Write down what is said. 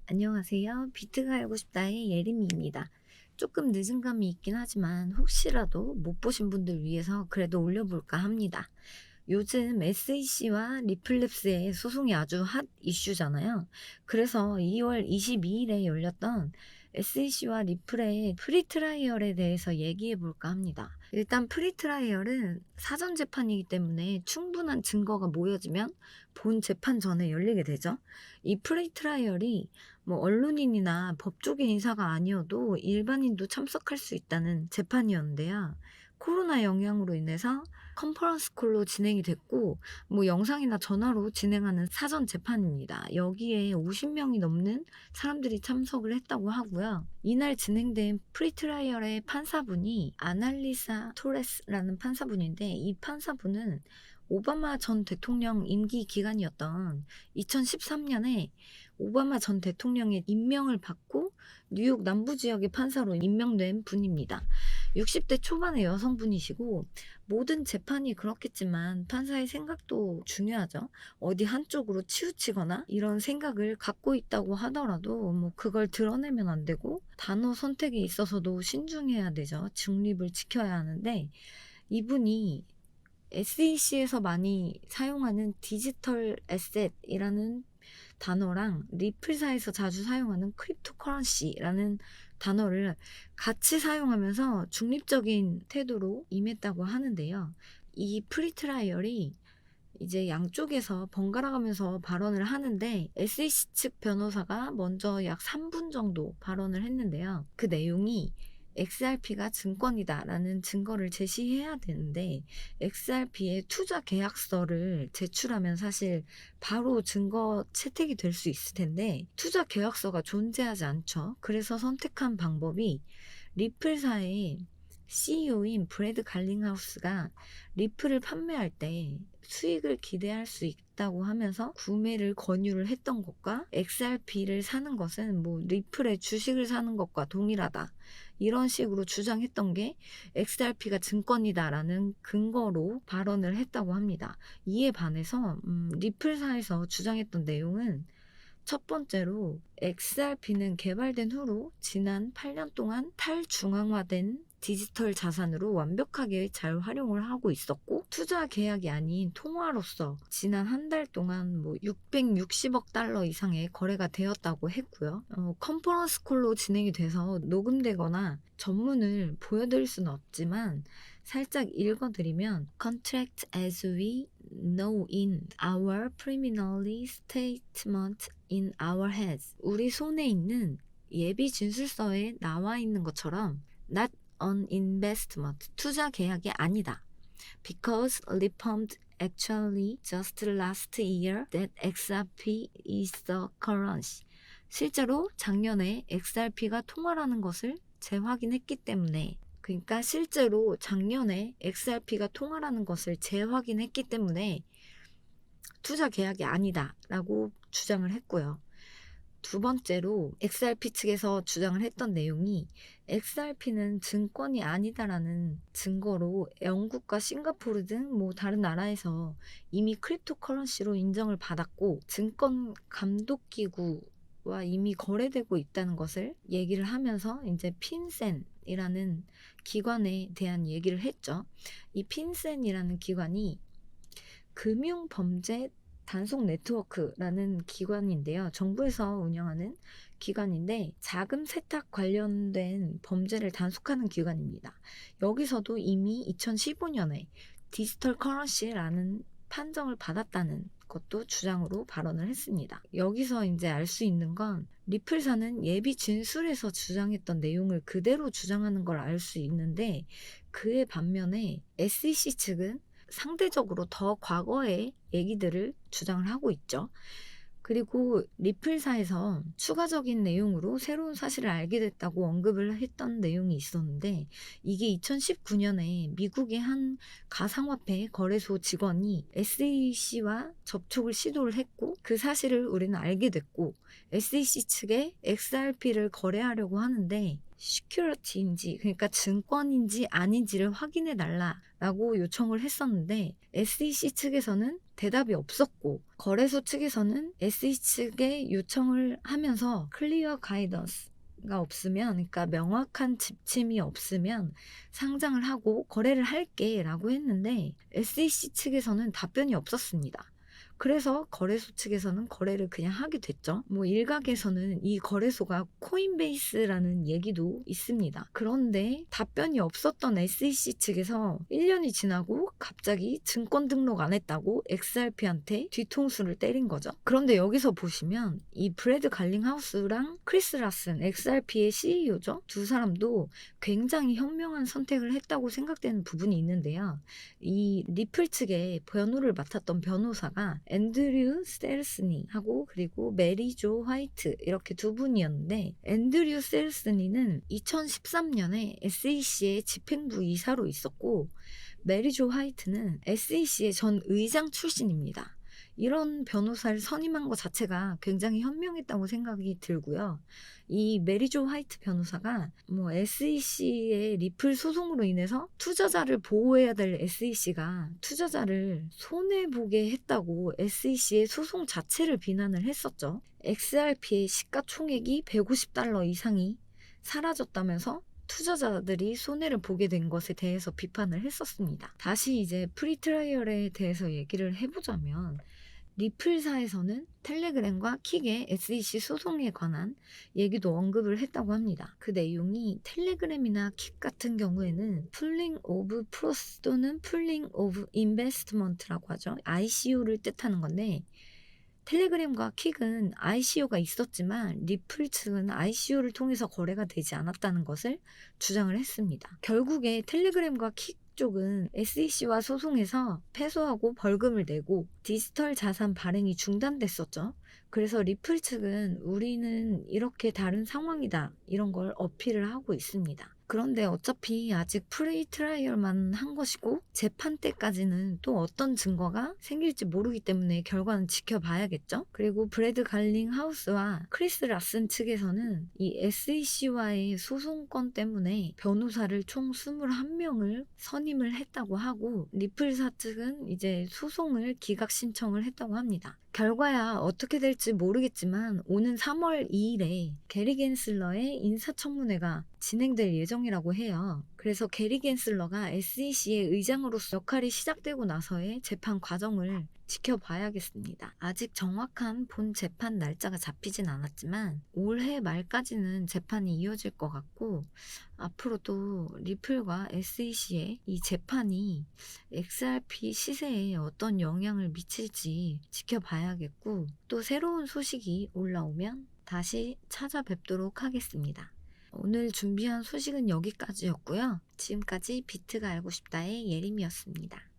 안녕하세요. 비트가 알고 싶다의 예림이입니다. 조금 늦은 감이 있긴 하지만 혹시라도 못 보신 분들 위해서 그래도 올려볼까 합니다. 요즘 SEC와 리플랩스의 소송이 아주 핫 이슈잖아요. 그래서 2월 22일에 열렸던 SEC와 리플의 프리트라이얼에 대해서 얘기해 볼까 합니다. 일단 프리트라이얼은 사전 재판이기 때문에 충분한 증거가 모여지면 본 재판 전에 열리게 되죠. 이 프리트라이얼이 뭐 언론인이나 법조계 인사가 아니어도 일반인도 참석할 수 있다는 재판이었는데요. 코로나 영향으로 인해서 컨퍼런스 콜로 진행이 됐고 뭐 영상이나 전화로 진행하는 사전 재판입니다. 여기에 50명이 넘는 사람들이 참석을 했다고 하고요. 이날 진행된 프리트라이얼의 판사분이 아날리사 토레스라는 판사분인데, 이 판사분은 오바마 전 대통령 임기 기간이었던 2013년에 오바마 전 대통령의 임명을 받고 뉴욕 남부 지역의 판사로 임명된 분입니다. 60대 초반의 여성분이시고, 모든 재판이 그렇겠지만 판사의 생각도 중요하죠. 어디 한쪽으로 치우치거나 이런 생각을 갖고 있다고 하더라도 뭐 그걸 드러내면 안 되고, 단어 선택에 있어서도 신중해야 되죠. 중립을 지켜야 하는데, 이분이 SEC에서 많이 사용하는 디지털 에셋이라는 단어랑 리플사에서 자주 사용하는 크립토커런시라는 단어를 같이 사용하면서 중립적인 태도로 임했다고 하는데요. 이 프리트라이얼이 이제 양쪽에서 번갈아 가면서 발언을 하는데, SEC 측 변호사가 먼저 약 3분 정도 발언을 했는데요. 그 내용이 XRP가 증권이다라는 증거를 제시해야 되는데, XRP의 투자 계약서를 제출하면 사실 바로 증거 채택이 될 수 있을 텐데 투자 계약서가 존재하지 않죠. 그래서 선택한 방법이 리플사의 CEO인 브래드 갈링하우스가 리플을 판매할 때 수익을 기대할 수 있다고 하면서 구매를 권유를 했던 것과, XRP를 사는 것은 뭐 리플의 주식을 사는 것과 동일하다, 이런 식으로 주장했던 게 XRP가 증권이다라는 근거로 발언을 했다고 합니다. 이에 반해서 리플사에서 주장했던 내용은, 첫 번째로 XRP는 개발된 후로 지난 8년 동안 탈중앙화된 디지털 자산으로 완벽하게 잘 활용을 하고 있었고, 투자 계약이 아닌 통화로서 지난 한 달 동안 뭐 660억 달러 이상의 거래가 되었다고 했고요. 컨퍼런스 콜로 진행이 돼서 녹음되거나 전문을 보여드릴 수는 없지만 살짝 읽어드리면, Contract as we know in our preliminary statement in our heads. 우리 손에 있는 예비 진술서에 나와 있는 것처럼 not an investment. 투자 계약이 아니다. Because reformed actually just last year that XRP is the currency. 실제로 작년에 XRP가 통화라는 것을 재확인했기 때문에, 그러니까 실제로 작년에 XRP가 통화라는 것을 재확인했기 때문에 투자 계약이 아니다라고 주장을 했고요. 두 번째로 XRP 측에서 주장을 했던 내용이, XRP는 증권이 아니다라는 증거로 영국과 싱가포르 등 뭐 다른 나라에서 이미 크립토커런시로 인정을 받았고, 증권 감독기구와 이미 거래되고 있다는 것을 얘기를 하면서 이제 핀센이라는 기관에 대한 얘기를 했죠. 이 핀센이라는 기관이 금융범죄 단속 네트워크라는 기관인데요. 정부에서 운영하는 기관인데 자금 세탁 관련된 범죄를 단속하는 기관입니다. 여기서도 이미 2015년에 디지털 커런시라는 판정을 받았다는 것도 주장으로 발언을 했습니다. 여기서 이제 알 수 있는 건, 리플사는 예비 진술에서 주장했던 내용을 그대로 주장하는 걸 알 수 있는데, 그에 반면에 SEC 측은 상대적으로 더 과거의 얘기들을 주장을 하고 있죠. 그리고 리플사에서 추가적인 내용으로 새로운 사실을 알게 됐다고 언급을 했던 내용이 있었는데, 이게 2019년에 미국의 한 가상화폐 거래소 직원이 SEC와 접촉을 시도를 했고, 그 사실을 우리는 알게 됐고, SEC 측에 XRP를 거래하려고 하는데 시큐리티인지, 그러니까 증권인지 아닌지를 확인해 달라라고 요청을 했었는데, SEC 측에서는 대답이 없었고, 거래소 측에서는 SE 측에 요청을 하면서 클리어 가이던스가 없으면, 그러니까 명확한 지침이 없으면 상장을 하고 거래를 할게 라고 했는데 SEC 측에서는 답변이 없었습니다. 그래서 거래소 측에서는 거래를 그냥 하게 됐죠. 뭐 일각에서는 이 거래소가 코인베이스라는 얘기도 있습니다. 그런데 답변이 없었던 SEC 측에서 1년이 지나고 갑자기 증권 등록 안 했다고 XRP한테 뒤통수를 때린 거죠. 그런데 여기서 보시면 이 브래드 갈링하우스랑 크리스 라슨, XRP의 CEO죠. 두 사람도 굉장히 현명한 선택을 했다고 생각되는 부분이 있는데요. 이 리플 측의 변호를 맡았던 변호사가 앤드류 셀스니하고 그리고 메리조 화이트 이렇게 두 분이었는데, 앤드류 셀스니는 2013년에 SEC의 집행부 이사로 있었고 메리조 화이트는 SEC의 전 의장 출신입니다. 이런 변호사를 선임한 것 자체가 굉장히 현명했다고 생각이 들고요. 이 메리조 화이트 변호사가 뭐 SEC의 리플 소송으로 인해서 투자자를 보호해야 될 SEC가 투자자를 손해보게 했다고 SEC의 소송 자체를 비난을 했었죠. XRP의 시가총액이 $150 이상이 사라졌다면서 투자자들이 손해를 보게 된 것에 대해서 비판을 했었습니다. 다시 이제 프리트라이얼에 대해서 얘기를 해보자면, 리플사에서는 텔레그램과 킥의 SEC 소송에 관한 얘기도 언급을 했다고 합니다. 그 내용이 텔레그램이나 킥 같은 경우에는 풀링 오브 프로스 또는 풀링 오브 인베스트먼트라고 하죠. ICO를 뜻하는 건데, 텔레그램과 킥은 ICO가 있었지만 리플 측은 ICO를 통해서 거래가 되지 않았다는 것을 주장을 했습니다. 결국에 텔레그램과 킥 쪽은 SEC와 소송에서 패소하고 벌금을 내고 디지털 자산 발행이 중단됐었죠. 그래서 리플 측은 우리는 이렇게 다른 상황이다 이런 걸 어필을 하고 있습니다. 그런데 어차피 아직 프리 트라이얼만 한 것이고 재판 때까지는 또 어떤 증거가 생길지 모르기 때문에 결과는 지켜봐야겠죠. 그리고 브래드 갈링 하우스와 크리스 라슨 측에서는 이 SEC와의 소송건 때문에 변호사를 총 21명을 선임을 했다고 하고, 리플사 측은 이제 소송을 기각 신청을 했다고 합니다. 결과야 어떻게 될지 모르겠지만 오는 3월 2일에 게리 겐슬러의 인사청문회가 진행될 예정이라고 해요. 그래서 게리 겐슬러가 SEC의 의장으로서 역할이 시작되고 나서의 재판 과정을 지켜봐야겠습니다. 아직 정확한 본 재판 날짜가 잡히진 않았지만 올해 말까지는 재판이 이어질 것 같고, 앞으로도 리플과 SEC의 이 재판이 XRP 시세에 어떤 영향을 미칠지 지켜봐야겠고, 또 새로운 소식이 올라오면 다시 찾아뵙도록 하겠습니다. 오늘 준비한 소식은 여기까지였고요. 지금까지 비트가 알고 싶다의 예림이었습니다.